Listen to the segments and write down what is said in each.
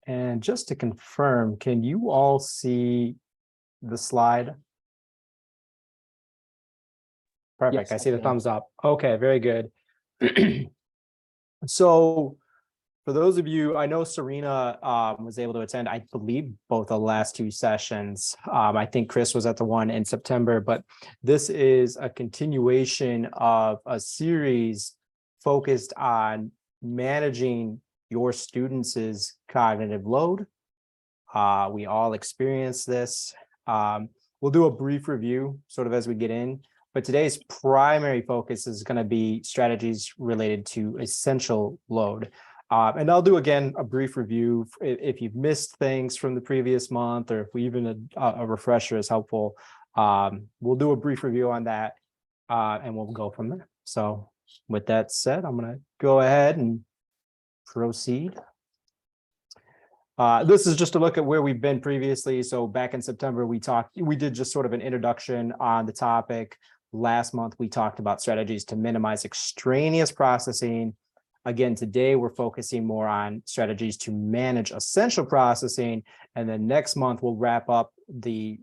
And just to confirm, can you all see the slide? Perfect. Yes, I see the can. thumbs up. Okay, very good. So for those of you, I know Serena was able to attend, I believe, both the last two sessions. I think Chris was at the one in September, but this is a continuation of a series focused on managing your students' cognitive load. We all experience this. We'll do a brief review sort of as we get in, but today's primary focus is going to be strategies related to essential load. And I'll do, again, a brief review if you've missed things from the previous month, or if we even a refresher is helpful. We'll do a brief review on that, and we'll go from there. So with that said, I'm going to go ahead and proceed. This is just a look at where we've been previously. So back in September, we did just sort of an introduction on the topic. Last month, we talked about strategies to minimize extraneous processing. Again, today, we're focusing more on strategies to manage essential processing. And then next month, we'll wrap up the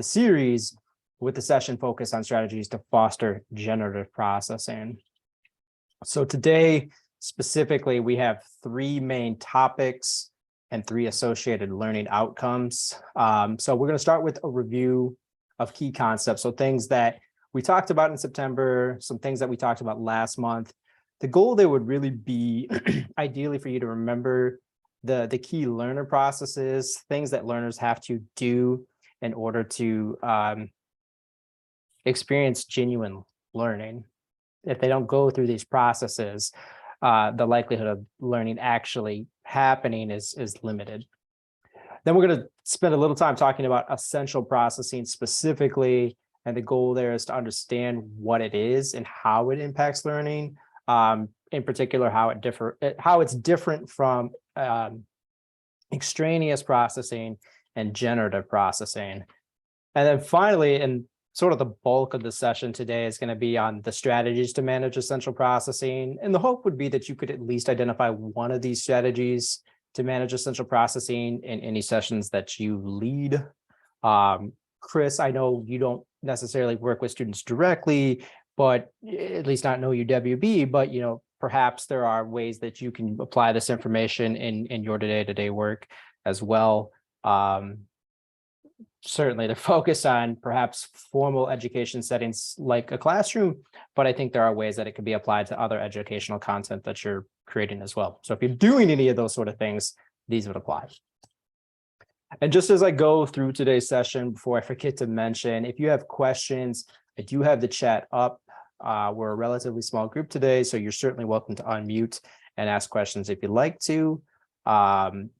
series with the session focused on strategies to foster generative processing. So today, specifically, we have three main topics and three associated learning outcomes. So we're going to start with a review of key concepts. So things that we talked about in September, some things that we talked about last month. The goal there would really be ideally for you to remember the key learner processes, things that learners have to do in order to experience genuine learning. If they don't go through these processes, the likelihood of learning actually happening is limited. Then we're going to spend a little time talking about essential processing specifically, and the goal there is to understand what it is and how it impacts learning. In particular, how it's different from extraneous processing and generative processing. And then finally, and sort of the bulk of the session today is going to be on the strategies to manage essential processing. And the hope would be that you could at least identify one of these strategies to manage essential processing in any sessions that you lead. Chris, I know you don't necessarily work with students directly, but at least not know UWB, but perhaps there are ways that you can apply this information in your day-to-day work as well. Certainly to focus on perhaps formal education settings like a classroom, but I think there are ways that it could be applied to other educational content that you're creating as well. So if you're doing any of those sort of things, these would apply. And just as I go through today's session, before I forget to mention, if you have questions, I do have the chat up. We're a relatively small group today, so you're certainly welcome to unmute and ask questions if you'd like to.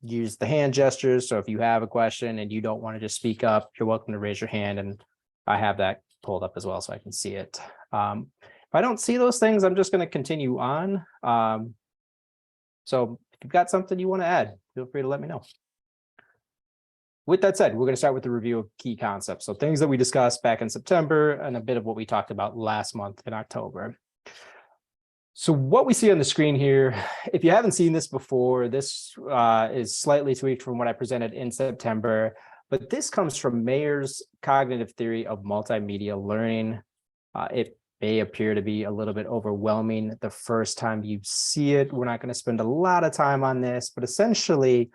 Use the hand gestures. So if you have a question and you don't want to just speak up, you're welcome to raise your hand, and I have that pulled up as well so I can see it. If I don't see those things, I'm just going to continue on. So if you've got something you want to add, feel free to let me know. With that said, we're going to start with the review of key concepts. So things that we discussed back in September and a bit of what we talked about last month in October. So what we see on the screen here, if you haven't seen this before, this is slightly tweaked from what I presented in September, but this comes from Mayer's cognitive theory of multimedia learning. It may appear to be a little bit overwhelming the first time you see it. We're not going to spend a lot of time on this, but essentially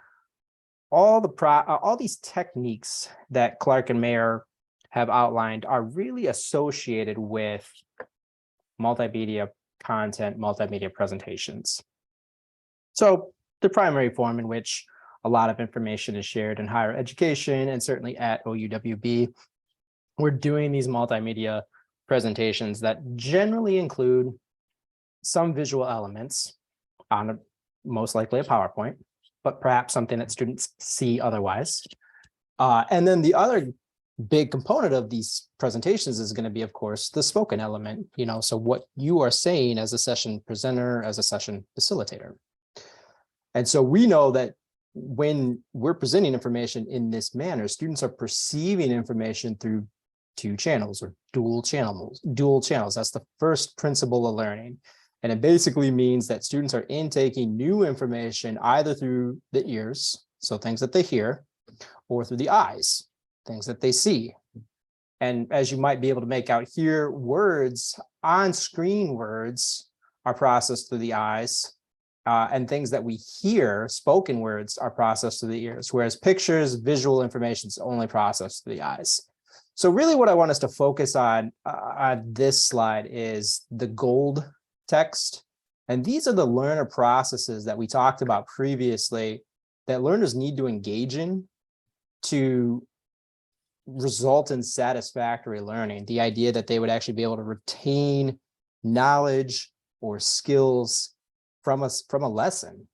all these techniques that Clark and Mayer have outlined are really associated with multimedia content, multimedia presentations. So the primary form in which a lot of information is shared in higher education, and certainly at OUWB, we're doing these multimedia presentations that generally include some visual elements on most likely a PowerPoint, but perhaps something that students see otherwise. And then the other big component of these presentations is going to be, of course, the spoken element, so what you are saying as a session presenter, as a session facilitator. And so we know that when we're presenting information in this manner, students are perceiving information through two channels or dual channels. That's the first principle of learning. And it basically means that students are intaking new information either through the ears, so things that they hear, or through the eyes, things that they see. And as you might be able to make out here, words, on-screen words, are processed through the eyes, and things that we hear, spoken words, are processed through the ears, whereas pictures, visual information is only processed through the eyes. So really what I want us to focus on this slide is the gold text. And these are the learner processes that we talked about previously that learners need to engage in to result in satisfactory learning. The idea that they would actually be able to retain knowledge or skills from a lesson.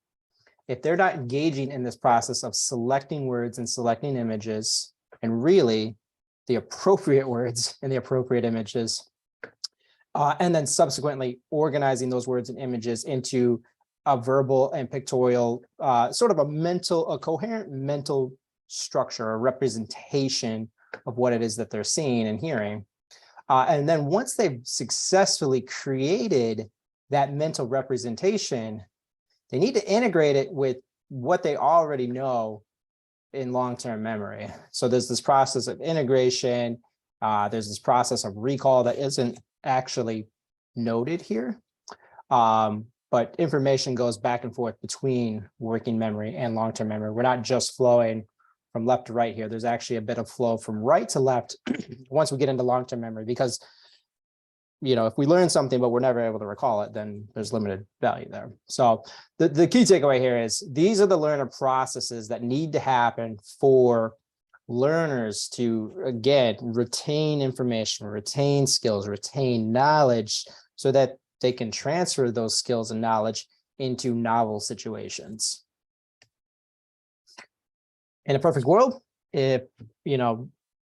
If they're not engaging in this process of selecting words and selecting images, and really the appropriate words and the appropriate images, and then subsequently organizing those words and images into a verbal and pictorial, sort of a coherent mental structure, a representation of what it is that they're seeing and hearing. And then once they've successfully created that mental representation, they need to integrate it with what they already know in long-term memory. So there's this process of integration. There's this process of recall that isn't actually noted here. But information goes back and forth between working memory and long-term memory. We're not just flowing from left to right here. There's actually a bit of flow from right to left once we get into long-term memory, because if we learn something but we're never able to recall it, then there's limited value there. So the key takeaway here is these are the learner processes that need to happen for learners to, again, retain information, retain skills, retain knowledge, so that they can transfer those skills and knowledge into novel situations. In a perfect world, if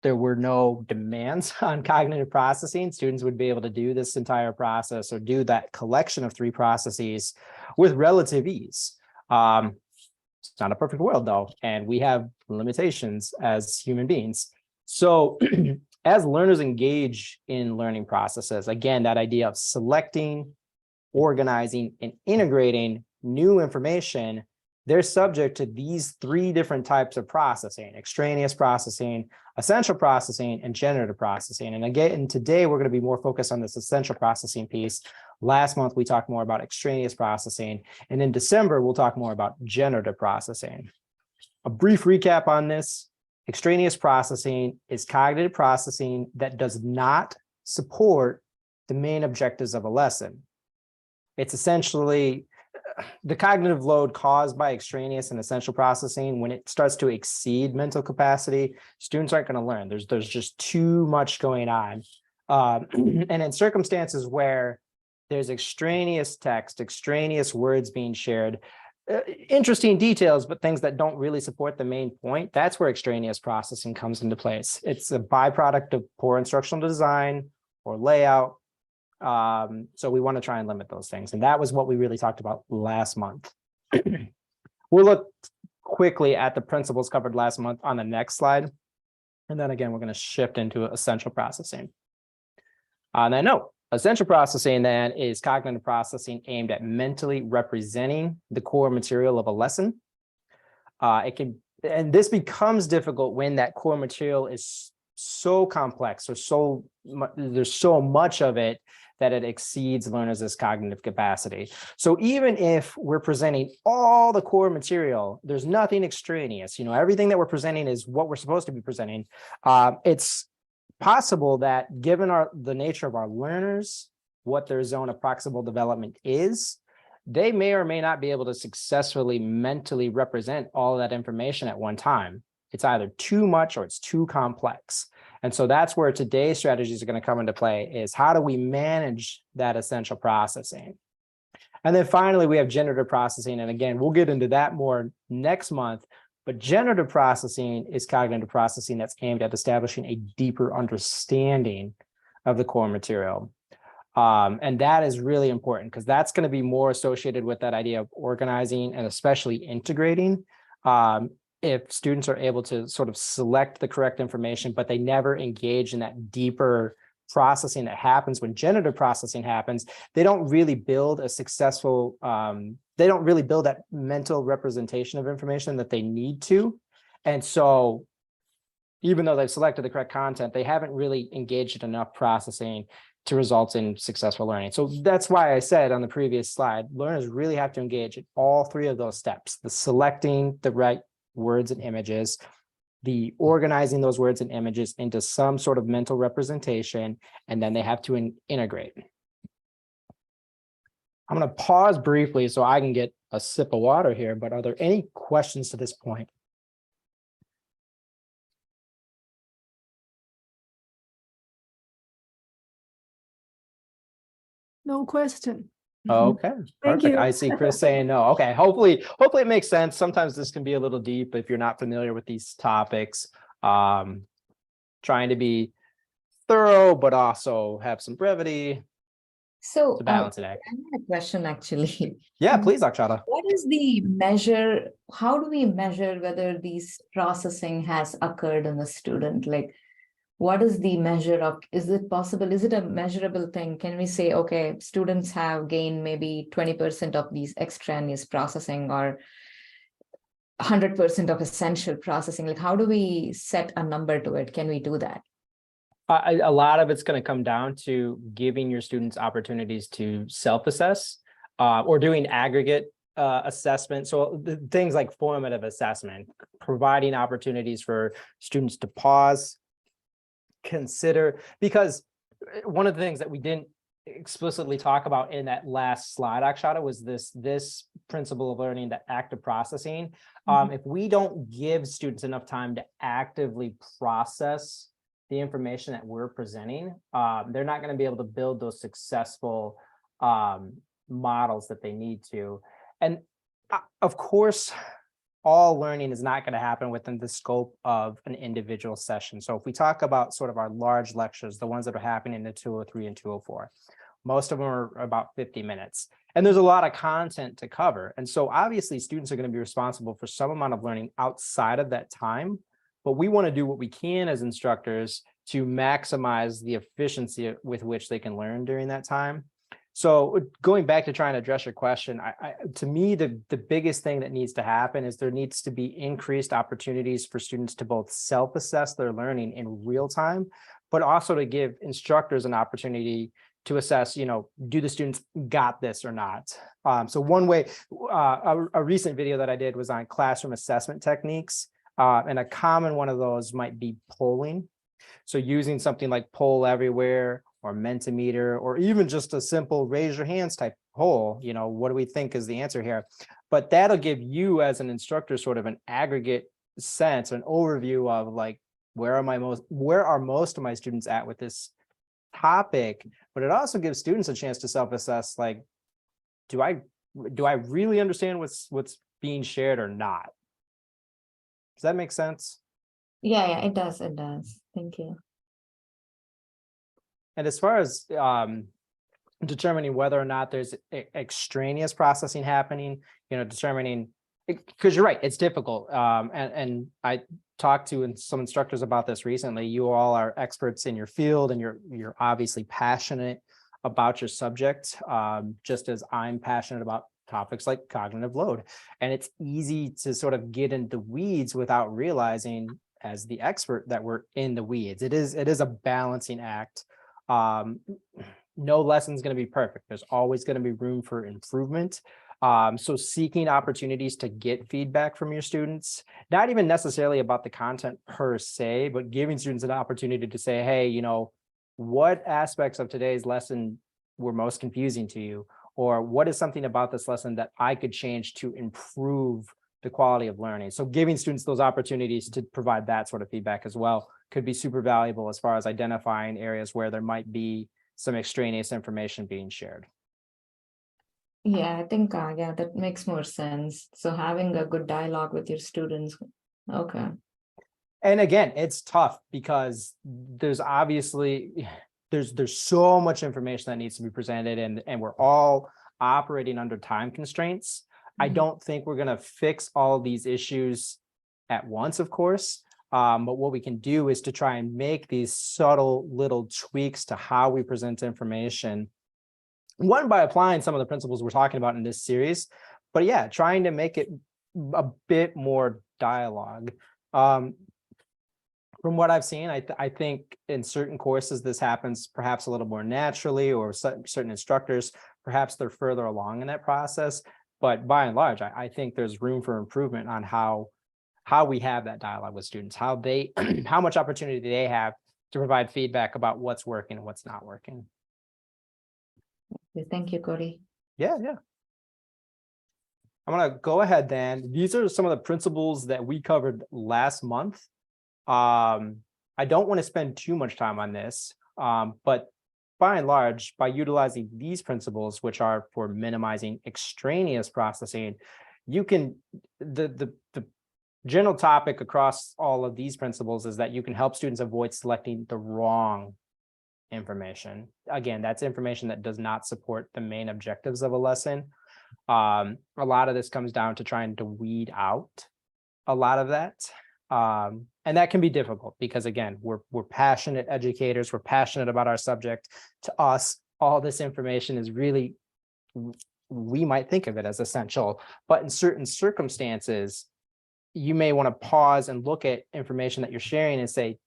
there were no demands on cognitive processing, students would be able to do this entire process or do that collection of 3 processes with relative ease. It's not a perfect world though, and we have limitations as human beings. So as learners engage in learning processes, again, that idea of selecting, organizing, and integrating new information, they're subject to these 3 different types of processing: extraneous processing, essential processing, and generative processing. And again, today we're going to be more focused on this essential processing piece. Last month, we talked more about extraneous processing, and in December, we'll talk more about generative processing. A brief recap on this: extraneous processing is cognitive processing that does not support the main objectives of a lesson. It's essentially the cognitive load caused by extraneous and essential processing. When it starts to exceed mental capacity, students aren't going to learn. There's just too much going on. And in circumstances where there's extraneous text, extraneous words being shared, interesting details, but things that don't really support the main point, that's where extraneous processing comes into place. It's a byproduct of poor instructional design or layout. So we want to try and limit those things. And that was what we really talked about last month. We'll look quickly at the principles covered last month on the next slide. And then again, we're going to shift into essential processing. On that note, essential processing then is cognitive processing aimed at mentally representing the core material of a lesson. And this becomes difficult when that core material is so complex or there's so much of it that it exceeds learners' cognitive capacity. So even if we're presenting all the core material, there's nothing extraneous. Everything that we're presenting is what we're supposed to be presenting. It's possible that given the nature of our learners, what their zone of proximal development is, they may or may not be able to successfully mentally represent all of that information at one time. It's either too much or it's too complex. And so that's where today's strategies are going to come into play, is how do we manage that essential processing? And then finally, we have generative processing. And again, we'll get into that more next month. But generative processing is cognitive processing that's aimed at establishing a deeper understanding of the core material. And that is really important because that's going to be more associated with that idea of organizing and especially integrating. If students are able to sort of select the correct information, but they never engage in that deeper processing that happens when generative processing happens, they don't really build a successful, they they don't really build that mental representation of information that they need to. And so even though they've selected the correct content, they haven't really engaged in enough processing to result in successful learning. So that's why I said on the previous slide, learners really have to engage in all three of those steps: the selecting the right words and images, the organizing those words and images into some sort of mental representation, and then they have to integrate. I'm going to pause briefly so I can get a sip of water here, but are there any questions to this point? No question. Okay, Thank perfect. you. I see Chris saying no. Okay, hopefully it makes sense. Sometimes this can be a little deep if you're not familiar with these topics. Trying to be thorough, but also have some brevity So to balance it. I had a question actually. Yeah, please, Akshata. What is the measure? How do we measure whether these processing has occurred in the student? Like, what is the measure of, is it possible? Is it a measurable thing? Can we say, okay, students have gained maybe 20% of these extraneous processing or 100% of essential processing? Like, how do we set a number to it? Can we do that? A lot of it's going to come down to giving your students opportunities to self-assess or doing aggregate assessment. So things like formative assessment, providing opportunities for students to pause, consider, because one of the things that we didn't explicitly talk about in that last slide, Akshata, was this principle of learning, that active processing. If we don't give students enough time to actively process the information that we're presenting, they're not going to be able to build those successful models that they need to. And of course, all learning is not going to happen within the scope of an individual session. So if we talk about sort of our large lectures, the ones that are happening in the 203 and 204, most of them are about 50 minutes. And there's a lot of content to cover. And so obviously students are going to be responsible for some amount of learning outside of that time. But we want to do what we can as instructors to maximize the efficiency with which they can learn during that time. So going back to trying to address your question, to me, the biggest thing that needs to happen is there needs to be increased opportunities for students to both self-assess their learning in real time, but also to give instructors an opportunity to assess, do the students got this or not? So one way, a recent video that I did was on classroom assessment techniques. And a common one of those might be polling. So using something like Poll Everywhere or Mentimeter, or even just a simple raise your hands type poll, what do we think is the answer here? But that'll give you as an instructor sort of an aggregate sense, an overview of like, where are most of my students at with this topic? But it also gives students a chance to self-assess, like, do I really understand what's being shared or not? Does that make sense? Yeah, it does. Thank you. And as far as determining whether or not there's extraneous processing happening, determining, because you're right, it's difficult. And I talked to some instructors about this recently. You all are experts in your field, and you're obviously passionate about your subject, just as I'm passionate about topics like cognitive load. And it's easy to sort of get into weeds without realizing, as the expert, that we're in the weeds. It is a balancing act. No lesson's going to be perfect. There's always going to be room for improvement. So seeking opportunities to get feedback from your students, not even necessarily about the content per se, but giving students an opportunity to say, hey, what aspects of today's lesson were most confusing to you? Or what is something about this lesson that I could change to improve the quality of learning? So giving students those opportunities to provide that sort of feedback as well could be super valuable as far as identifying areas where there might be some extraneous information being shared. Yeah, I think, that makes more sense. So having a good dialogue with your students. Okay. And again, it's tough because there's obviously, there's so much information that needs to be presented, and we're all operating under time constraints. I don't think we're going to fix all of these issues at once, of course. But what we can do is to try and make these subtle little tweaks to how we present information. One, by applying some of the principles we're talking about in this series, But yeah, trying to make it a bit more dialogue. From what I've seen, I think in certain courses, this happens perhaps a little more naturally, or certain instructors, perhaps they're further along in that process. But by and large, I think there's room for improvement on how we have that dialogue with students, how they, how much opportunity they have to provide feedback about what's working and what's not working. Thank you, Cody. Yeah. I'm gonna go ahead then. These are some of the principles that we covered last month. I don't want to spend too much time on this, but by and large, by utilizing these principles, which are for minimizing extraneous processing, you can, the general topic across all of these principles is that you can help students avoid selecting the wrong information. Again, that's information that does not support the main objectives of a lesson. A lot of this comes down to trying to weed out a lot of that. And that can be difficult because, again, we're passionate educators, we're passionate about our subject. To us, all this information is really, we might think of it as essential, but in certain circumstances, you may want to pause and look at information that you're sharing and say,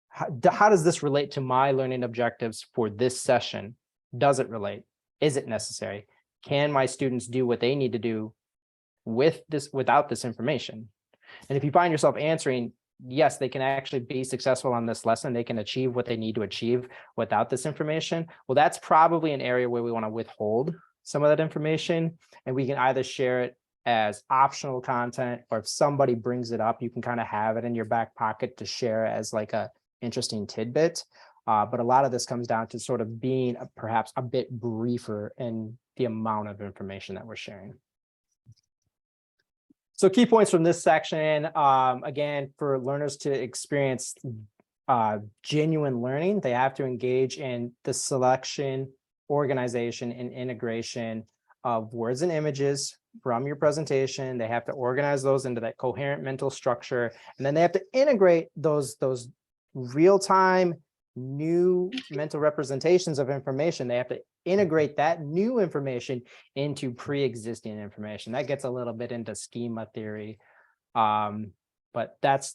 how does this relate to my learning objectives for this session? Does it relate? Is it necessary? Can my students do what they need to do with this, without this information? And if you find yourself answering, yes, they can actually be successful on this lesson, they can achieve what they need to achieve without this information, well, that's probably an area where we want to withhold some of that information, and we can either share it as optional content, or if somebody brings it up, you can kind of have it in your back pocket to share as like a interesting tidbit. But a lot of this comes down to sort of being perhaps a bit briefer in the amount of information that we're sharing. So key points from this section, again, for learners to experience genuine learning, they have to engage in the selection, organization, and integration of words and images from your presentation. They have to organize those into that coherent mental structure, and then they have to integrate those real-time new mental representations of information. They have to integrate that new information into pre-existing information. That gets a little bit into schema theory, but that's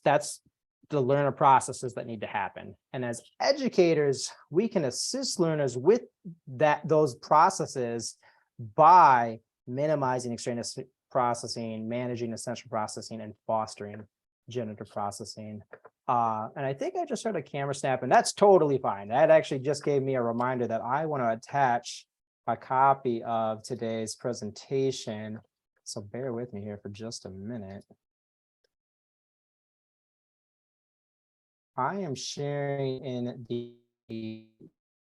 the learner processes that need to happen. And as educators, we can assist learners with those processes by minimizing extraneous processing, managing essential processing, and fostering generative processing. And I think I just heard a camera snap, and that's totally fine. That actually just gave me a reminder that I want to attach a copy of today's presentation. So bear with me here for just a minute. I am sharing in the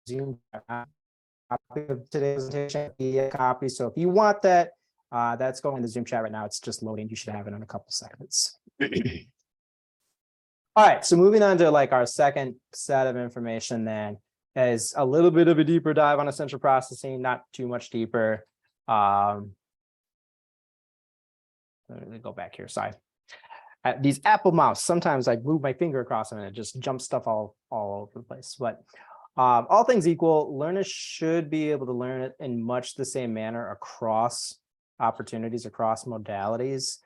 Zoom copy of today's presentation, the copy. So if you want that, that's going in the Zoom chat right now. It's just loading. You should have it in a couple seconds. All right, so moving on to like our second set of information then is a little bit of a deeper dive on essential processing, not too much deeper. Let me go back here, sorry. These Apple mouse, sometimes I move my finger across them and it just jumps stuff all over the place. But all things equal, learners should be able to learn it in much the same manner across opportunities, across modalities.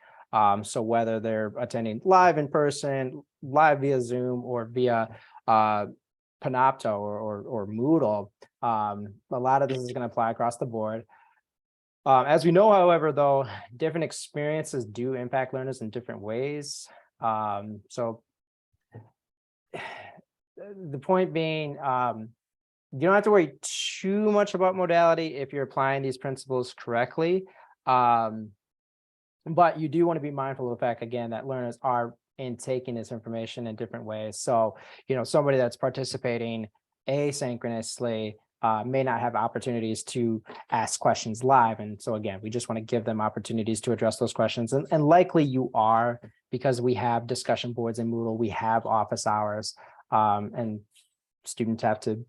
So whether they're attending live in person, live via Zoom, or via Panopto or Moodle, a lot of this is going to apply across the board. As we know, however, though, different experiences do impact learners in different ways. So the point being, you don't have to worry too much about modality if you're applying these principles correctly. But you do want to be mindful of the fact, again, that learners are taking this information in different ways. So, somebody that's participating asynchronously may not have opportunities to ask questions live. And so, again, we just want to give them opportunities to address those questions. And likely you are, because we have discussion boards in Moodle, we have office hours, and students have to,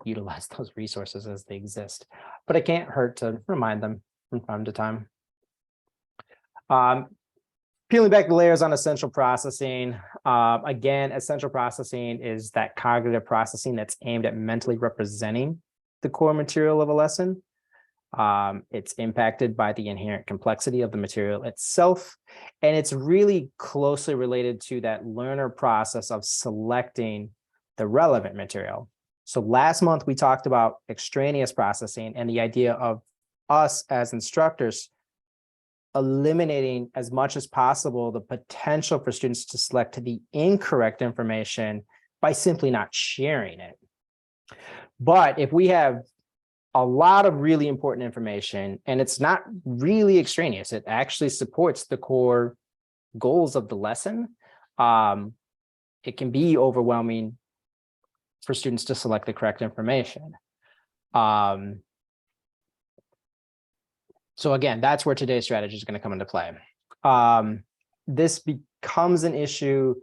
utilize those resources as they exist. But it can't hurt to remind them from time to time. Peeling back the layers on essential processing. Again, essential processing is that cognitive processing that's aimed at mentally representing the core material of a lesson. It's impacted by the inherent complexity of the material itself, and it's really closely related to that learner process of selecting the relevant material. So last month we talked about extraneous processing and the idea of us as instructors eliminating as much as possible the potential for students to select the incorrect information by simply not sharing it. But if we have a lot of really important information and it's not really extraneous, it actually supports the core goals of the lesson, it can be overwhelming for students to select the correct information. So again, that's where today's strategy is going to come into play. This becomes an issue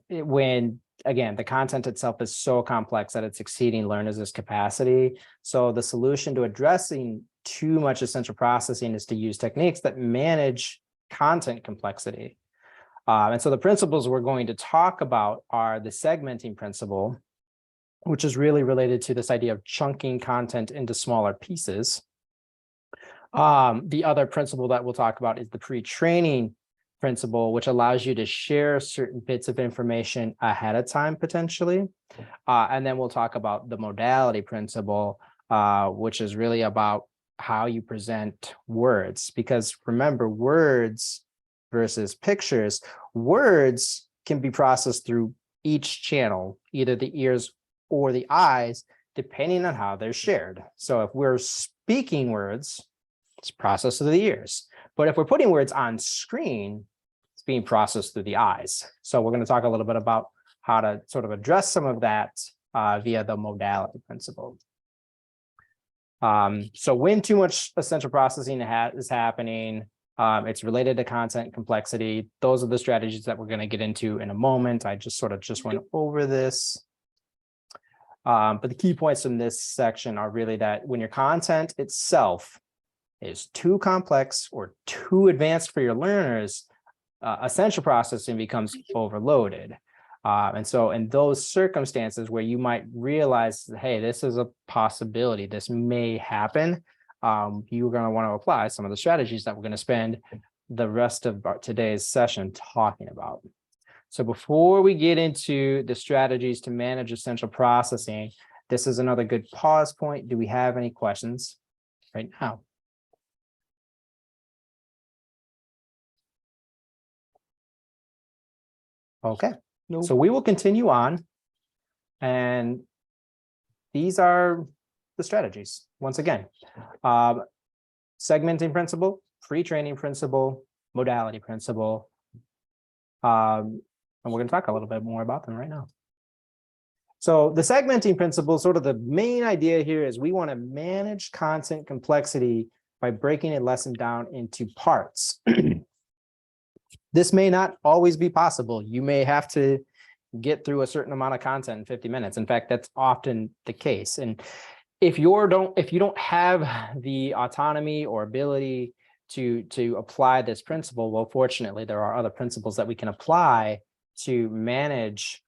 when, again, the content itself is so complex that it's exceeding learners' capacity. So the solution to addressing too much essential processing is to use techniques that manage content complexity. And so the principles we're going to talk about are the segmenting principle, which is really related to this idea of chunking content into smaller pieces. The other principle that we'll talk about is the pre-training principle, which allows you to share certain bits of information ahead of time, potentially. And then we'll talk about the modality principle, which is really about how you present words. Because remember, words versus pictures, words can be processed through each channel, either the ears or the eyes, depending on how they're shared. So if we're speaking words, it's processed through the ears. But if we're putting words on screen, it's being processed through the eyes. So we're going to talk a little bit about how to sort of address some of that via the modality principle. So when too much essential processing is happening, it's related to content complexity. Those are the strategies that we're going to get into in a moment. I just went over this. But the key points from this section are really that when your content itself is too complex or too advanced for your learners, essential processing becomes overloaded. And so in those circumstances where you might realize, hey, this is a possibility, this may happen, you're going to want to apply some of the strategies that we're going to spend the rest of today's session talking about. So before we get into the strategies to manage essential processing, this is another good pause point. Do we have any questions right now? Okay, so we will continue on. And these are the strategies. Once again, segmenting principle, pre-training principle, modality principle. And we're going to talk a little bit more about them right now. So the segmenting principle, sort of the main idea here is we want to manage content complexity by breaking a lesson down into parts. This may not always be possible. You may have to get through a certain amount of content in 50 minutes. In fact, that's often the case. And if you don't have the autonomy or ability to apply this principle, well, fortunately, there are other principles that we can apply to manage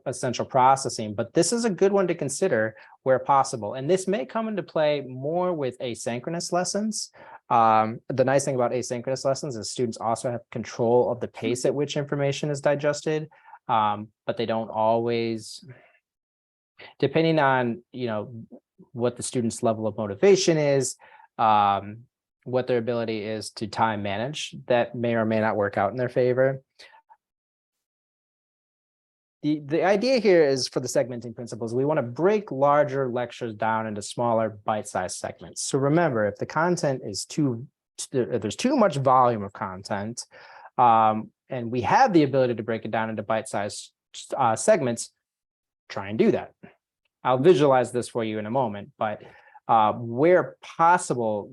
essential processing, but this is a good one to consider where possible. And this may come into play more with asynchronous lessons. The nice thing about asynchronous lessons is students also have control of the pace at which information is digested, but they don't always, depending on, what the student's level of motivation is, what their ability is to time manage, that may or may not work out in their favor. The idea here is for the segmenting principles, we want to break larger lectures down into smaller bite-sized segments. So remember, if the content is there's too much volume of content, and we have the ability to break it down into bite-sized segments, try and do that. I'll visualize this for you in a moment, but where possible,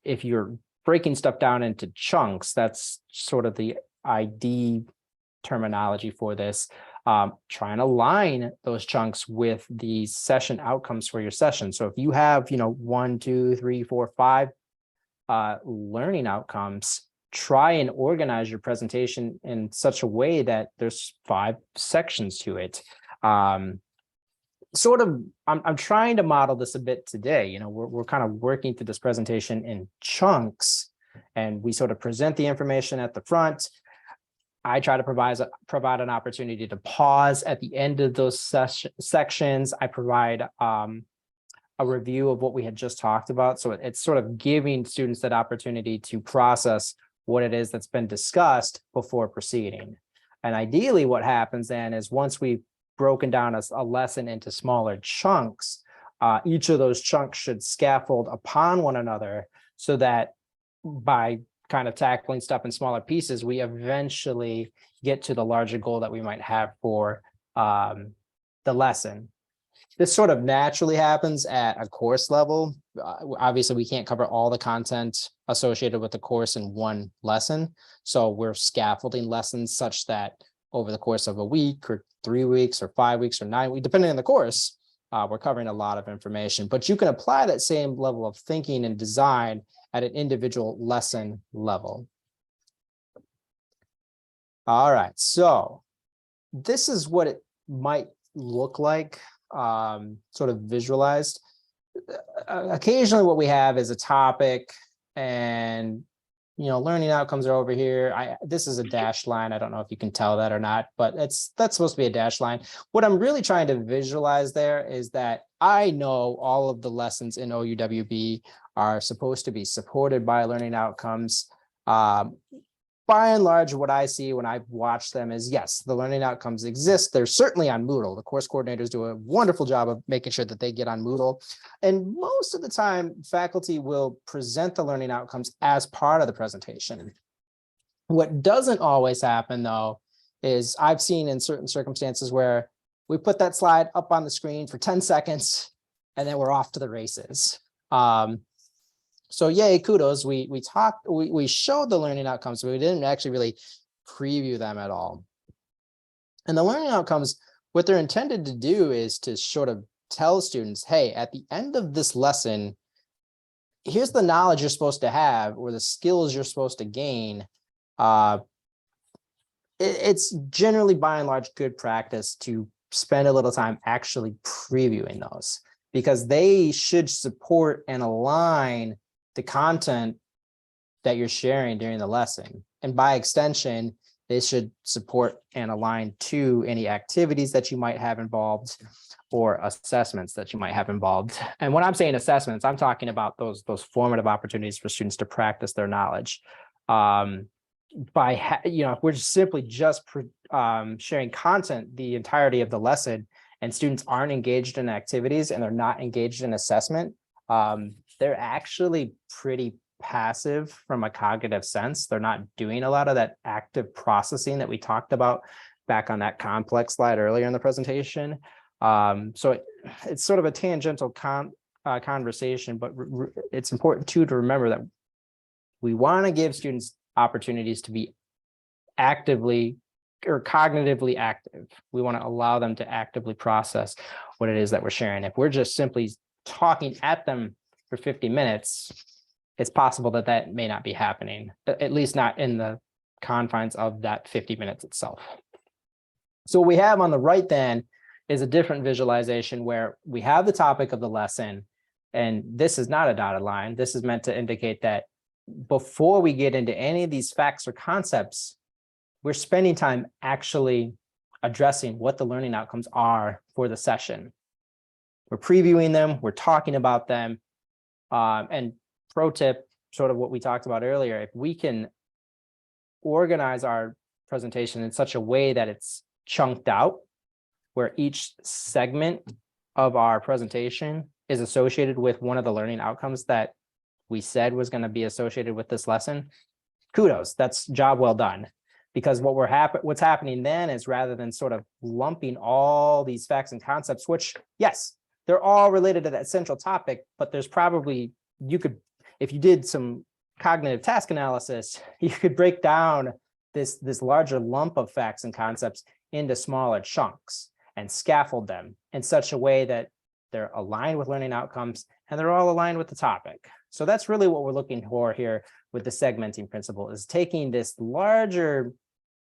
if you're breaking stuff down into chunks, that's sort of the ID terminology for this. Try and align those chunks with the session outcomes for your session. So if you have, 1, 2, 3, 4, 5 learning outcomes, try and organize your presentation in such a way that there's 5 sections to it. sort of, I'm trying to model this a bit today. You know, we're kind of working through this presentation in chunks, and we sort of present the information at the front. I try to provide an opportunity to pause at the end of those sections. I provide a review of what we had just talked about. So it's sort of giving students that opportunity to process what it is that's been discussed before proceeding. And ideally, what happens then is once we've broken down a lesson into smaller chunks, each of those chunks should scaffold upon one another so that by kind of tackling stuff in smaller pieces, we eventually get to the larger goal that we might have for the lesson. This sort of naturally happens at a course level. Obviously, we can't cover all the content associated with the course in one lesson. So we're scaffolding lessons such that over the course of a week or 3 weeks or 5 weeks or 9 weeks, depending on the course, we're covering a lot of information. But you can apply that same level of thinking and design at an individual lesson level. All right, so this is what it might look like, sort of visualized. Occasionally what we have is a topic and, you know, learning outcomes are over here. This is a dashed line. I don't know if you can tell that or not, but that's supposed to be a dashed line. What I'm really trying to visualize there is that I know all of the lessons in OUWB are supposed to be supported by learning outcomes. By and large, what I see when I watch them is, yes, the learning outcomes exist. They're certainly on Moodle. The course coordinators do a wonderful job of making sure that they get on Moodle. And most of the time, faculty will present the learning outcomes as part of the presentation. What doesn't always happen, though, is I've seen in certain circumstances where we put that slide up on the screen for 10 seconds, and then we're off to the races. So yay, kudos. We showed the learning outcomes, but we didn't actually really preview them at all. And the learning outcomes, what they're intended to do is to sort of tell students, hey, at the end of this lesson, here's the knowledge you're supposed to have or the skills you're supposed to gain. It's generally by and large good practice to spend a little time actually previewing those, because they should support and align the content that you're sharing during the lesson. And by extension, they should support and align to any activities that you might have involved or assessments that you might have involved. And when I'm saying assessments, I'm talking about those formative opportunities for students to practice their knowledge. If we're simply just sharing content the entirety of the lesson and students aren't engaged in activities and they're not engaged in assessment, they're actually pretty passive from a cognitive sense. They're not doing a lot of that active processing that we talked about back on that complex slide earlier in the presentation. So it's sort of a tangential conversation, but it's important too to remember that we want to give students opportunities to be actively or cognitively active. We want to allow them to actively process what it is that we're sharing. If we're just simply talking at them for 50 minutes, it's possible that that may not be happening, at least not in the confines of that 50 minutes itself. So what we have on the right then is a different visualization where we have the topic of the lesson, and this is not a dotted line. This is meant to indicate that before we get into any of these facts or concepts, we're spending time actually addressing what the learning outcomes are for the session. We're previewing them, we're talking about them, and pro tip, sort of what we talked about earlier, if we can organize our presentation in such a way that it's chunked out, where each segment of our presentation is associated with one of the learning outcomes that we said was going to be associated with this lesson, kudos, that's job well done. Because what's happening then is, rather than sort of lumping all these facts and concepts, which, yes, they're all related to that central topic, but there's probably, if you did some cognitive task analysis, you could break down this larger lump of facts and concepts into smaller chunks and scaffold them in such a way that they're aligned with learning outcomes and they're all aligned with the topic. So that's really what we're looking for here with the segmenting principle, is taking this larger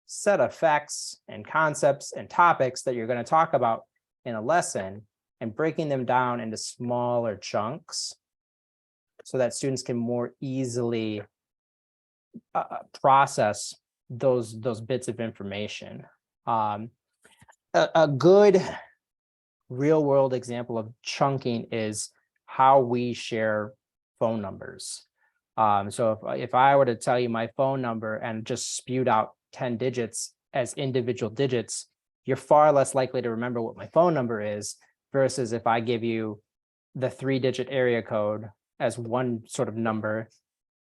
set of facts and concepts and topics that you're going to talk about in a lesson and breaking them down into smaller chunks so that students can more easily process those bits of information. A good real world example of chunking is how we share phone numbers. So if I were to tell you my phone number and just spewed out 10 digits as individual digits, you're far less likely to remember what my phone number is versus if I give you the 3-digit area code as one sort of number,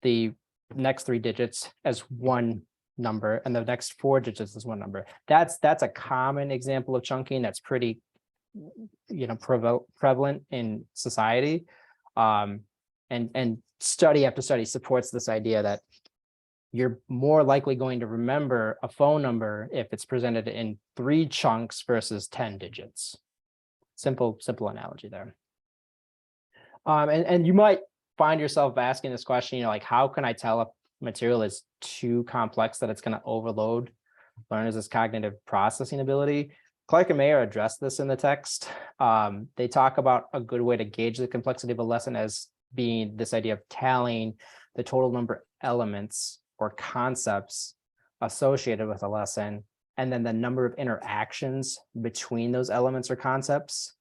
the next 3 digits as one number, and the next 4 digits as one number. That's a common example of chunking that's pretty, prevalent in society. And study after study supports this idea that you're more likely going to remember a phone number if it's presented in 3 chunks versus 10 digits. Simple analogy there. And you might find yourself asking this question, like, how can I tell if material is too complex that it's going to overload learners' cognitive processing ability? Clark and Mayer addressed this in the text. They talk about a good way to gauge the complexity of a lesson as being this idea of tallying the total number of elements or concepts associated with a lesson, and then the number of interactions between those elements or concepts.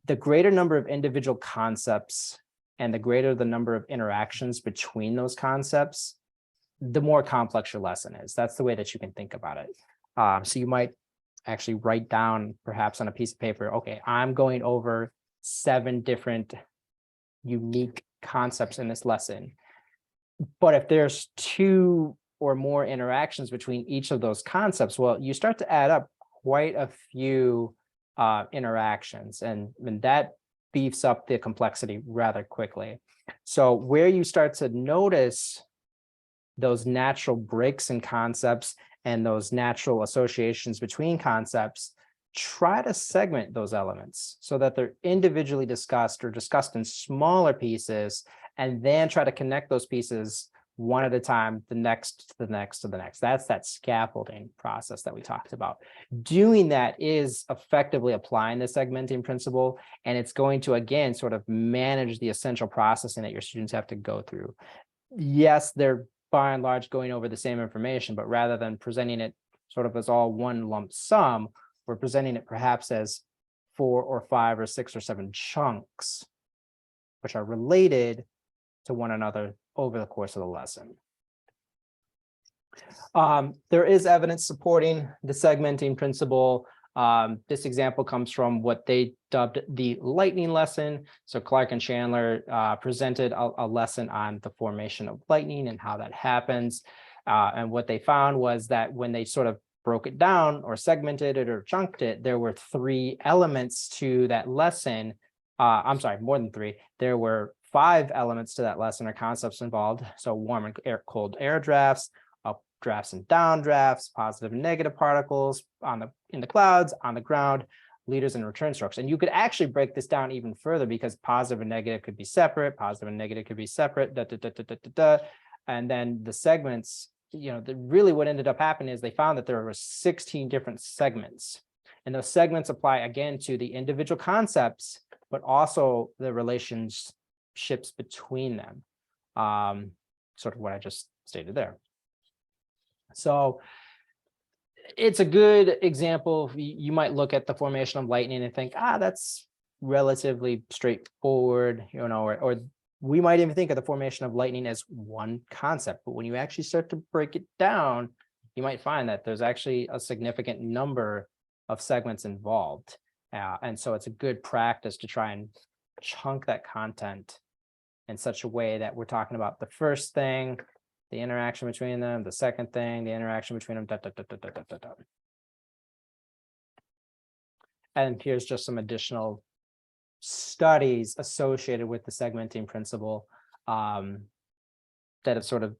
The greater number of individual concepts and the greater the number of interactions between those concepts, the more complex your lesson is. That's the way that you can think about it. So you might actually write down perhaps on a piece of paper, okay, I'm going over 7 different unique concepts in this lesson. But if there's 2 or more interactions between each of those concepts, well, you start to add up quite a few interactions, and that beefs up the complexity rather quickly. So where you start to notice those natural breaks in concepts and those natural associations between concepts, try to segment those elements so that they're individually discussed or discussed in smaller pieces, and then try to connect those pieces one at a time, the next to the next to the next. That's that scaffolding process that we talked about. Doing that is effectively applying the segmenting principle, and it's going to, again, sort of manage the essential processing that your students have to go through. Yes, they're by and large going over the same information, but rather than presenting it sort of as all one lump sum, we're presenting it perhaps as 4 or 5 or 6 or 7 chunks, which are related to one another over the course of the lesson. There is evidence supporting the segmenting principle. This example comes from what they dubbed the lightning lesson. So Clark and Chandler presented a lesson on the formation of lightning and how that happens. And what they found was that when they sort of broke it down or segmented it or chunked it, there were 3 elements to that lesson. I'm sorry, more than 3. There were 5 elements to that lesson or concepts involved. So warm and cold air drafts, updrafts and downdrafts, positive and negative particles in the clouds, on the ground, leaders and return strokes. And you could actually break this down even further, because positive and negative could be separate, positive and negative could be separate, and then the segments, really what ended up happening is they found that there were 16 different segments. And those segments apply again to the individual concepts, but also the relationships between them. Sort of what I just stated there. So it's a good example. You might look at the formation of lightning and think, that's relatively straightforward, or we might even think of the formation of lightning as one concept. But when you actually start to break it down, you might find that there's actually a significant number of segments involved. And so it's a good practice to try and chunk that content in such a way that we're talking about the first thing, the interaction between them, the second thing, the interaction between them, And here's just some additional studies associated with the segmenting principle that have sort of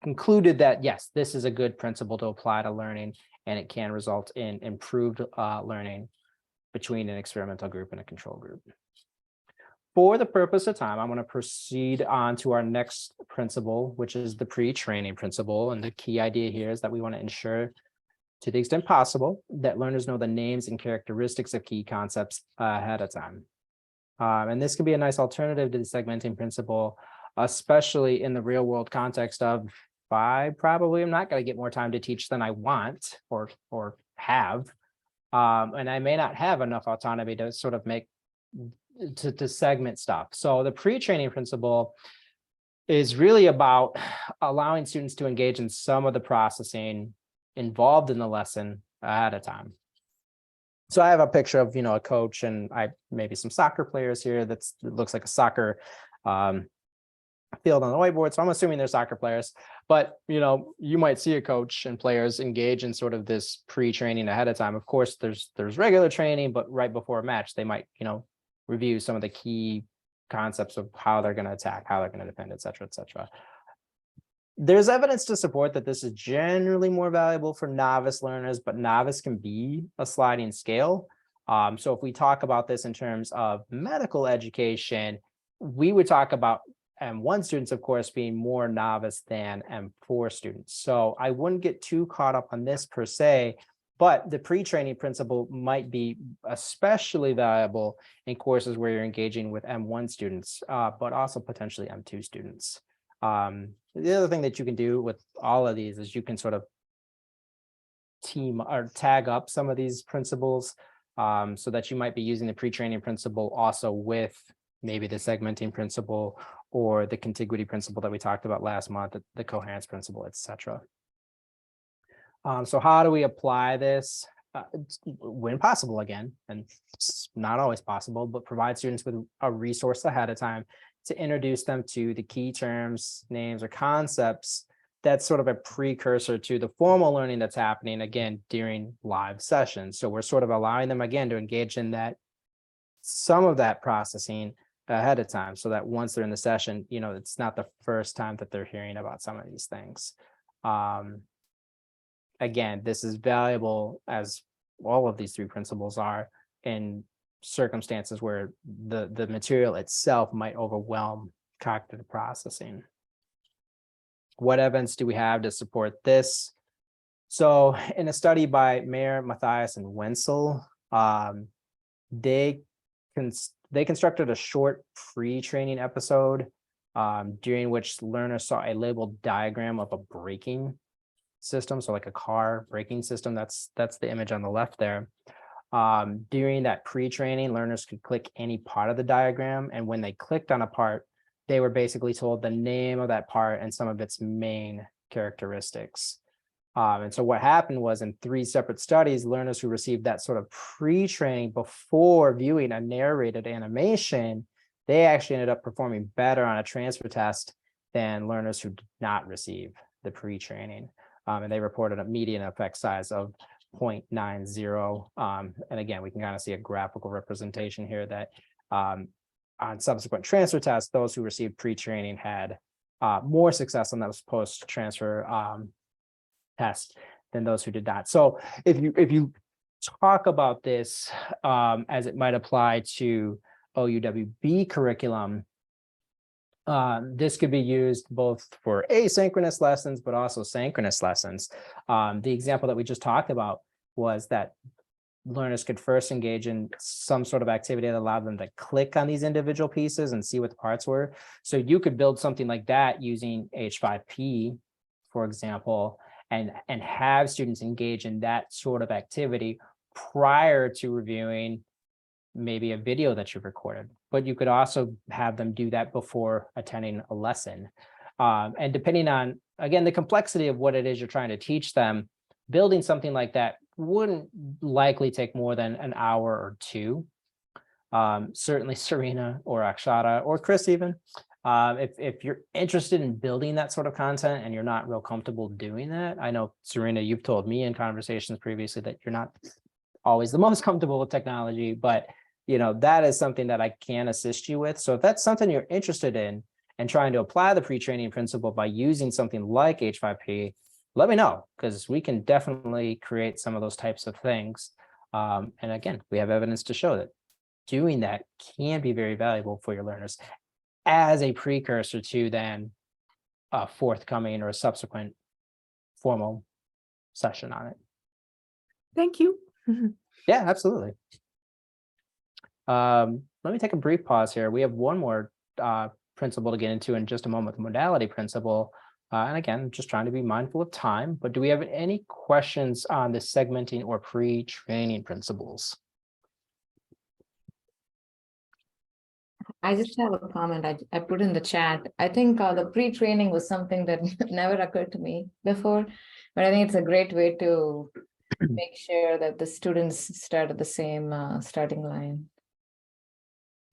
concluded that, yes, this is a good principle to apply to learning, and it can result in improved learning between an experimental group and a control group. For the purpose of time, I'm going to proceed on to our next principle, which is the pre-training principle. And the key idea here is that we want to ensure to the extent possible, that learners know the names and characteristics of key concepts ahead of time. And this can be a nice alternative to the segmenting principle, especially in the real world context of, I probably am not going to get more time to teach than I want or have. And I may not have enough autonomy to sort of to segment stuff. So the pre-training principle is really about allowing students to engage in some of the processing involved in the lesson ahead of time. So I have a picture of, a coach and maybe some soccer players here. It looks like a soccer field on the whiteboard. So I'm assuming they're soccer players, but you might see a coach and players engage in sort of this pre-training ahead of time. Of course, there's regular training, but right before a match, they might, review some of the key concepts of how they're going to attack, how they're going to defend, et cetera, et cetera. There's evidence to support that this is generally more valuable for novice learners, but novice can be a sliding scale. So if we talk about this in terms of medical education, we would talk about M1 students, of course, being more novice than M4 students. So I wouldn't get too caught up on this per se, but the pre-training principle might be especially valuable in courses where you're engaging with M1 students, but also potentially M2 students. The other thing that you can do with all of these is you can sort of team or tag up some of these principles, so that you might be using the pre-training principle also with maybe the segmenting principle or the contiguity principle that we talked about last month, the coherence principle, et cetera. So how do we apply this? When possible, again, and it's not always possible, but provide students with a resource ahead of time to introduce them to the key terms, names, or concepts that's sort of a precursor to the formal learning that's happening, again, during live sessions. So we're sort of allowing them, again, to engage in some of that processing ahead of time, so that once they're in the session, it's not the first time that they're hearing about some of these things. Again, this is valuable, as all of these three principles are, in circumstances where the material itself might overwhelm cognitive processing. What evidence do we have to support this? So in a study by Mayer, Matthias, and Wenzel, they constructed a short pre-training episode during which learners saw a labeled diagram of a braking system, so like a car braking system. That's the image on the left there. During that pre-training, learners could click any part of the diagram, and when they clicked on a part, they were basically told the name of that part and some of its main characteristics. And so what happened was, in 3 separate studies, learners who received that sort of pre-training before viewing a narrated animation, they actually ended up performing better on a transfer test than learners who did not receive the pre-training. And they reported a median effect size of 0.90. And again, we can kind of see a graphical representation here that on subsequent transfer tests, those who received pre-training had more success on those post-transfer tests than those who did not. So if you talk about this as it might apply to OUWB curriculum, this could be used both for asynchronous lessons, but also synchronous lessons. The example that we just talked about was that learners could first engage in some sort of activity that allowed them to click on these individual pieces and see what the parts were. So you could build something like that using H5P, for example, and have students engage in that sort of activity prior to reviewing maybe a video that you've recorded. But you could also have them do that before attending a lesson. And depending on, again, the complexity of what it is you're trying to teach them, building something like that wouldn't likely take more than an hour or 2. Certainly Serena or Akshata or Chris even, if you're interested in building that sort of content and you're not real comfortable doing that. I know, Serena, you've told me in conversations previously that you're not always the most comfortable with technology, but that is something that I can assist you with. So if that's something you're interested in and trying to apply the pre-training principle by using something like H5P, let me know, because we can definitely create some of those types of things. And again, we have evidence to show that doing that can be very valuable for your learners as a precursor to then a forthcoming or a subsequent formal session on it. Thank you. Yeah, absolutely. Let me take a brief pause here. We have one more principle to get into in just a moment, the modality principle. And again, I'm just trying to be mindful of time, but do we have any questions on the segmenting or pre-training principles? I just have a comment I put in the chat. I think the pre-training was something that never occurred to me before, but I think it's a great way to make sure that the students start at the same starting line.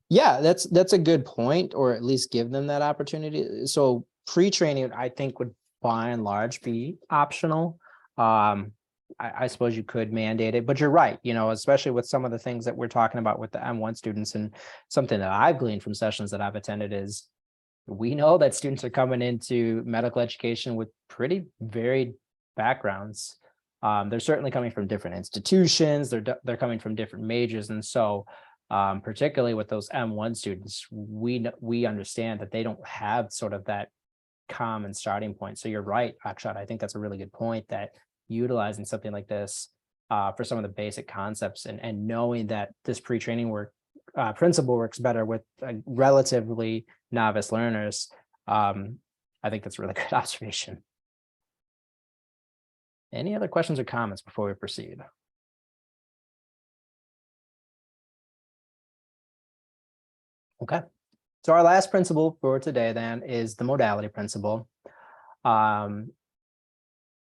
Yeah, that's a good point, or at least give them that opportunity. So pre-training, I think, would by and large be optional. I suppose you could mandate it, but you're right, especially with some of the things that we're talking about with the M1 students, and something that I've gleaned from sessions that I've attended is we know that students are coming into medical education with pretty varied backgrounds. They're certainly coming from different institutions, they're coming from different majors, and so particularly with those M1 students, we understand that they don't have sort of that common starting point. So you're right, Akshat. I think that's a really good point, that utilizing something like this for some of the basic concepts, and knowing that this pre-training principle works better with relatively novice learners. I think that's a really good observation. Any other questions or comments before we proceed? Okay, so our last principle for today then is the modality principle.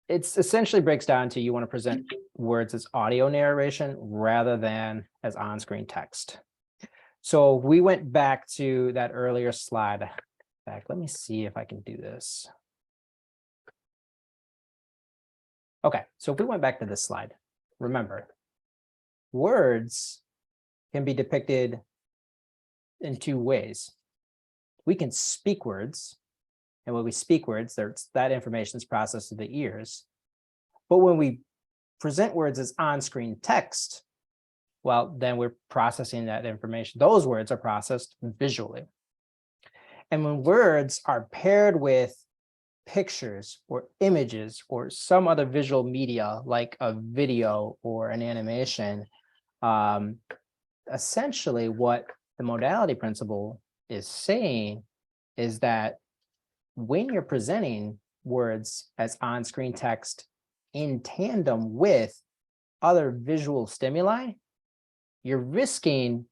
It's essentially breaks down to, you want to present words as audio narration rather than as on-screen text. So we went back to that earlier slide. In fact, let me see if I can do this. Okay, so if we went back to this slide, remember, words can be depicted in two ways. We can speak words, and when we speak words, that information is processed through the ears. But when we present words as on-screen text, well, then we're processing that information. Those words are processed visually. And when words are paired with pictures or images or some other visual media, like a video or an animation, essentially what the modality principle is saying is that when you're presenting words as on-screen text in tandem with other visual stimuli, you're risking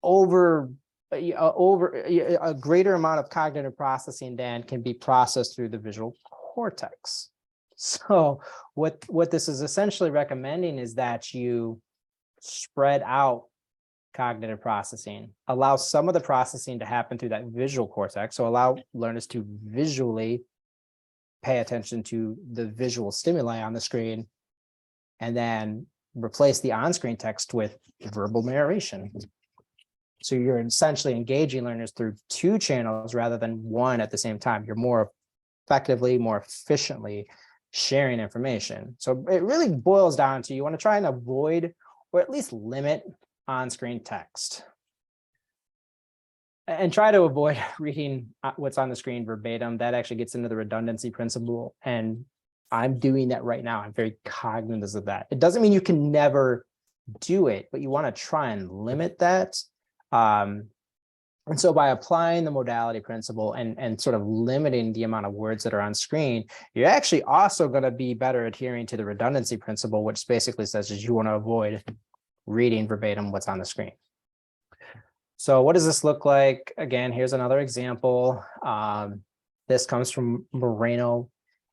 over a greater amount of cognitive processing than can be processed through the visual cortex. So what this is essentially recommending is that you spread out cognitive processing, allow some of the processing to happen through that visual cortex. So allow learners to visually pay attention to the visual stimuli on the screen, and then replace the on-screen text with verbal narration. So you're essentially engaging learners through two channels rather than one at the same time. You're more effectively, more efficiently sharing information. So it really boils down to, you want to try and avoid, or at least limit, on-screen text. And try to avoid reading what's on the screen verbatim. That actually gets into the redundancy principle. And I'm doing that right now. I'm very cognizant of that. It doesn't mean you can never do it, but you want to try and limit that. And so by applying the modality principle and sort of limiting the amount of words that are on screen, you're actually also going to be better adhering to the redundancy principle, which basically says is you want to avoid reading verbatim what's on the screen. So what does this look like? Again, here's another example. This comes from Moreno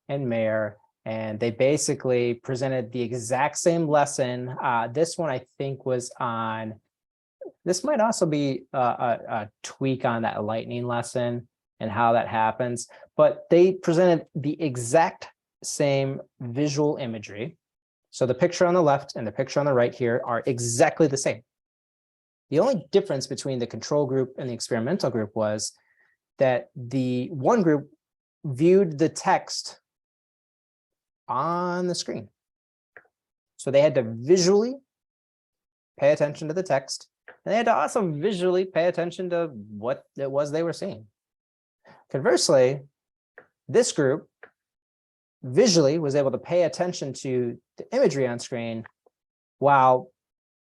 and Mayer, and they basically presented the exact same lesson. This one I think was on, this might also be a tweak on that lightning lesson and how that happens, but they presented the exact same visual imagery. So the picture on the left and the picture on the right here are exactly the same. The only difference between the control group and the experimental group was that the one group viewed the text on the screen. So they had to visually pay attention to the text, and they had to also visually pay attention to what it was they were seeing. Conversely, this group visually was able to pay attention to the imagery on screen while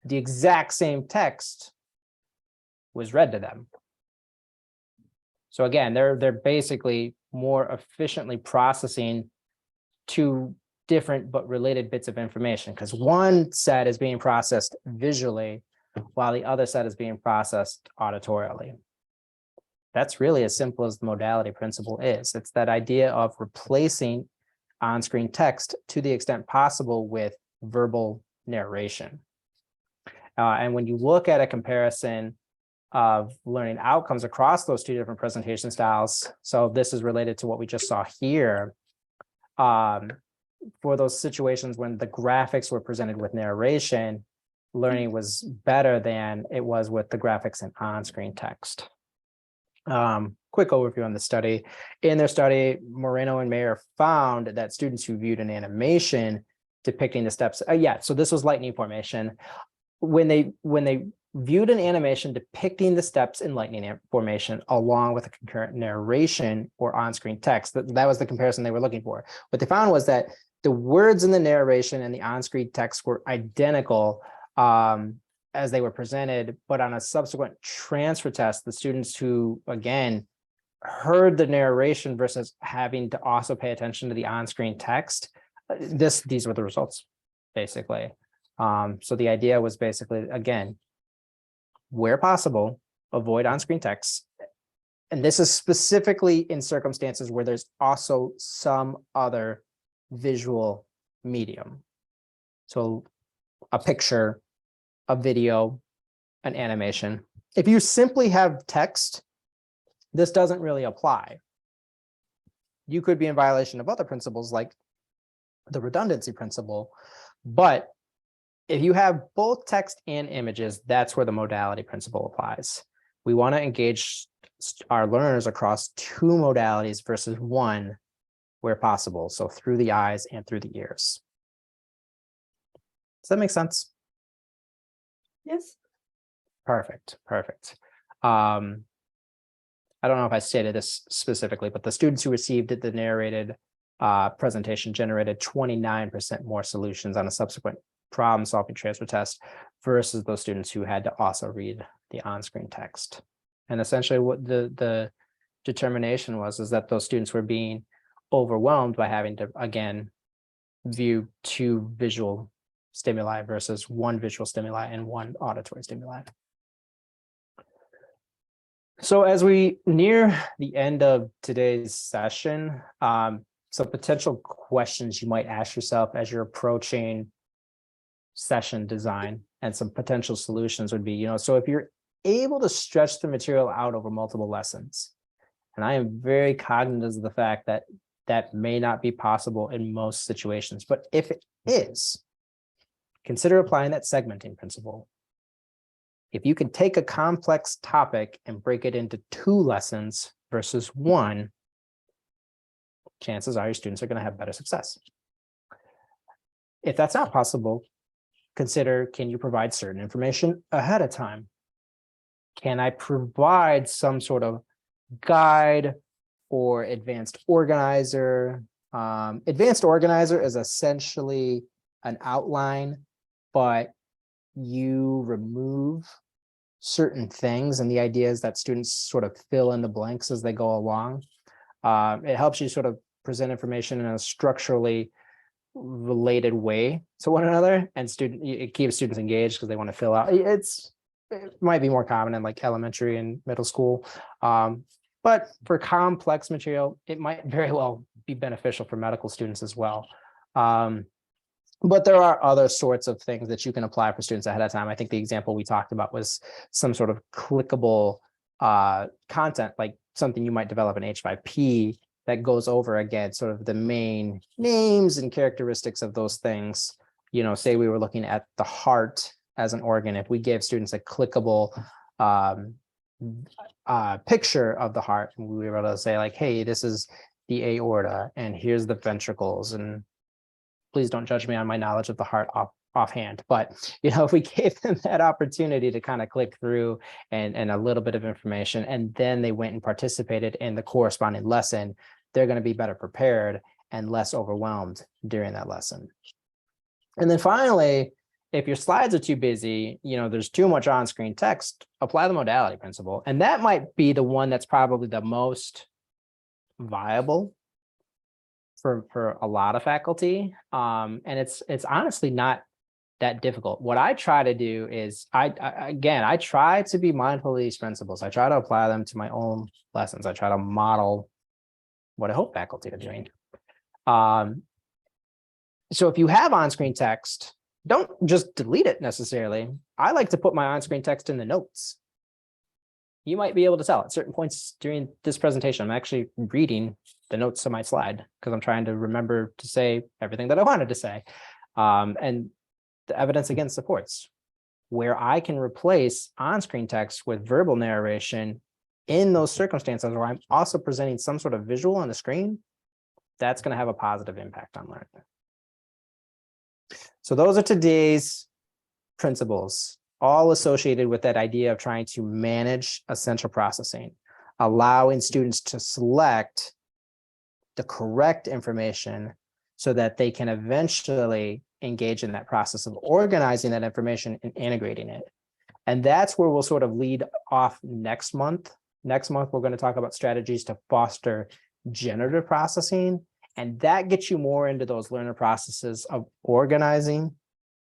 the exact same text was read to them. So again, they're basically more efficiently processing two different but related bits of information, because one set is being processed visually while the other set is being processed auditorially. That's really as simple as the modality principle is. It's that idea of replacing on-screen text to the extent possible with verbal narration. And when you look at a comparison of learning outcomes across those two different presentation styles, so this is related to what we just saw here, for those situations when the graphics were presented with narration, learning was better than it was with the graphics and on-screen text. Quick overview on the study. In their study, Moreno and Mayer found that students who viewed an animation depicting the steps, so this was lightning formation. When they viewed an animation depicting the steps in lightning formation along with a concurrent narration or on-screen text, that was the comparison they were looking for. What they found was that the words in the narration and the on-screen text were identical as they were presented, but on a subsequent transfer test, the students who, again, heard the narration versus having to also pay attention to the on-screen text, these were the results, basically. So the idea was basically, again, where possible, avoid on-screen text. And this is specifically in circumstances where there's also some other visual medium. So a picture, a video, an animation. If you simply have text, this doesn't really apply. You could be in violation of other principles like the redundancy principle, but if you have both text and images, that's where the modality principle applies. We want to engage our learners across two modalities versus one where possible. So through the eyes and through the ears. Does that make sense? Yes. Perfect. I don't know if I stated this specifically, but the students who received the narrated presentation generated 29% more solutions on a subsequent problem-solving transfer test versus those students who had to also read the on-screen text. And essentially what the determination is that those students were being overwhelmed by having to, again, view two visual stimuli versus one visual stimuli and one auditory stimuli. So as we near the end of today's session, some potential questions you might ask yourself as you're approaching session design and some potential solutions would be, so if you're able to stretch the material out over multiple lessons, and I am very cognizant of the fact that that may not be possible in most situations, but if it is, consider applying that segmenting principle. If you can take a complex topic and break it into 2 lessons versus 1, chances are your students are going to have better success. If that's not possible, consider, can you provide certain information ahead of time? Can I provide some sort of guide or advanced organizer? Advanced organizer is essentially an outline, but you remove certain things. And the idea is that students sort of fill in the blanks as they go along. It helps you sort of present information in a structurally related way to one another, and it keeps students engaged because they want to fill out. It might be more common in like elementary and middle school, but for complex material, it might very well be beneficial for medical students as well. But there are other sorts of things that you can apply for students ahead of time. I think the example we talked about was some sort of clickable content, like something you might develop in H5P that goes over, again, sort of the main names and characteristics of those things. Say we were looking at the heart as an organ. If we gave students a clickable picture of the heart, and we were able to say like, hey, this is the aorta, and here's the ventricles, and please don't judge me on my knowledge of the heart offhand, but if we gave them that opportunity to kind of click through and a little bit of information, and then they went and participated in the corresponding lesson, they're going to be better prepared. and less overwhelmed during that lesson. And then finally, if your slides are too busy, there's too much on-screen text, apply the modality principle. And that might be the one that's probably the most viable for a lot of faculty. And it's honestly not that difficult. What I try to do is I try to be mindful of these principles. I try to apply them to my own lessons. I try to model what I hope faculty are doing. So if you have on-screen text, don't just delete it necessarily. I like to put my on-screen text in the notes. You might be able to tell at certain points during this presentation, I'm actually reading the notes on my slide because I'm trying to remember to say everything that I wanted to say. And the evidence again supports where I can replace on-screen text with verbal narration in those circumstances where I'm also presenting some sort of visual on the screen. That's going to have a positive impact on learning. So those are today's principles, all associated with that idea of trying to manage essential processing, allowing students to select the correct information so that they can eventually engage in that process of organizing that information and integrating it. And that's where we'll sort of lead off next month. Next month, we're going to talk about strategies to foster generative processing. And that gets you more into those learner processes of organizing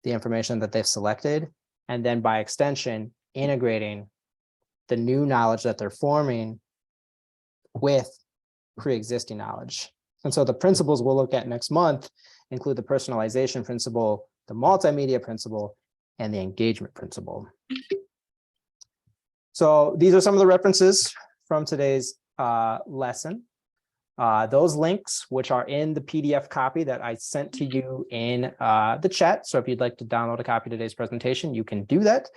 the information that they've selected, and then by extension, integrating the new knowledge that they're forming with pre-existing knowledge. And so the principles we'll look at next month include the personalization principle, the multimedia principle, and the engagement principle. So these are some of the references from today's lesson. Those links, which are in the PDF copy that I sent to you in the chat. So if you'd like to download a copy of today's presentation, you can do that.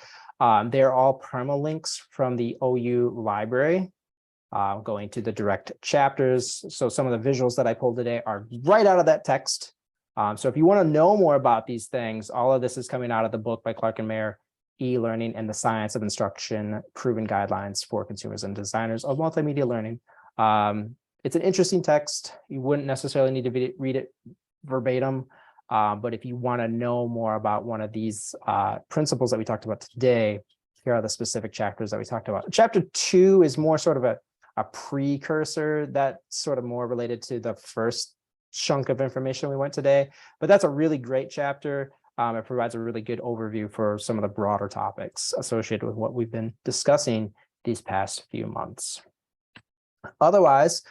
They're all permalinks from the OU library, going to the direct chapters. So some of the visuals that I pulled today are right out of that text. So if you want to know more about these things, all of this is coming out of the book by Clark and Mayer, E-Learning and the Science of Instruction, Proven Guidelines for Consumers and Designers of Multimedia Learning. It's an interesting text. You wouldn't necessarily need to read it verbatim, but if you want to know more about one of these principles that we talked about today, here are the specific chapters that we talked about. Chapter 2 is more sort of a precursor that's sort of more related to the first chunk of information we went today, but that's a really great chapter. It provides a really good overview for some of the broader topics associated with what we've been discussing these past few months. Otherwise,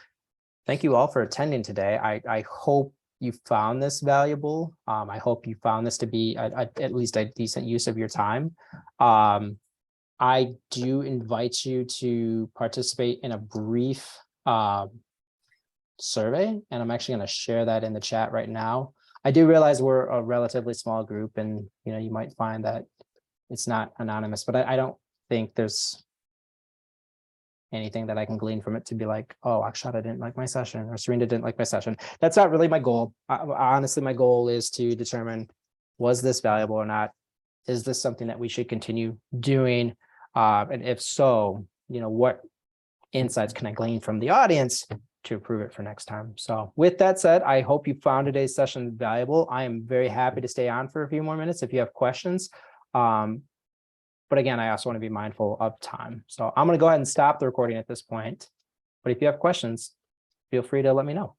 thank you all for attending today. I hope you found this valuable. I hope you found this to be at least a decent use of your time. I do invite you to participate in a brief survey, and I'm actually going to share that in the chat right now. I do realize we're a relatively small group, and you might find that it's not anonymous, but I don't think there's anything that I can glean from it to be like, oh, Akshata didn't like my session or Serena didn't like my session. That's not really my goal. Honestly, my goal is to determine, was this valuable or not? Is this something that we should continue doing? And if so, what insights can I glean from the audience to improve it for next time? So with that said, I hope you found today's session valuable. I am very happy to stay on for a few more minutes if you have questions. But again, I also want to be mindful of time. So I'm going to go ahead and stop the recording at this point. But if you have questions, feel free to let me know.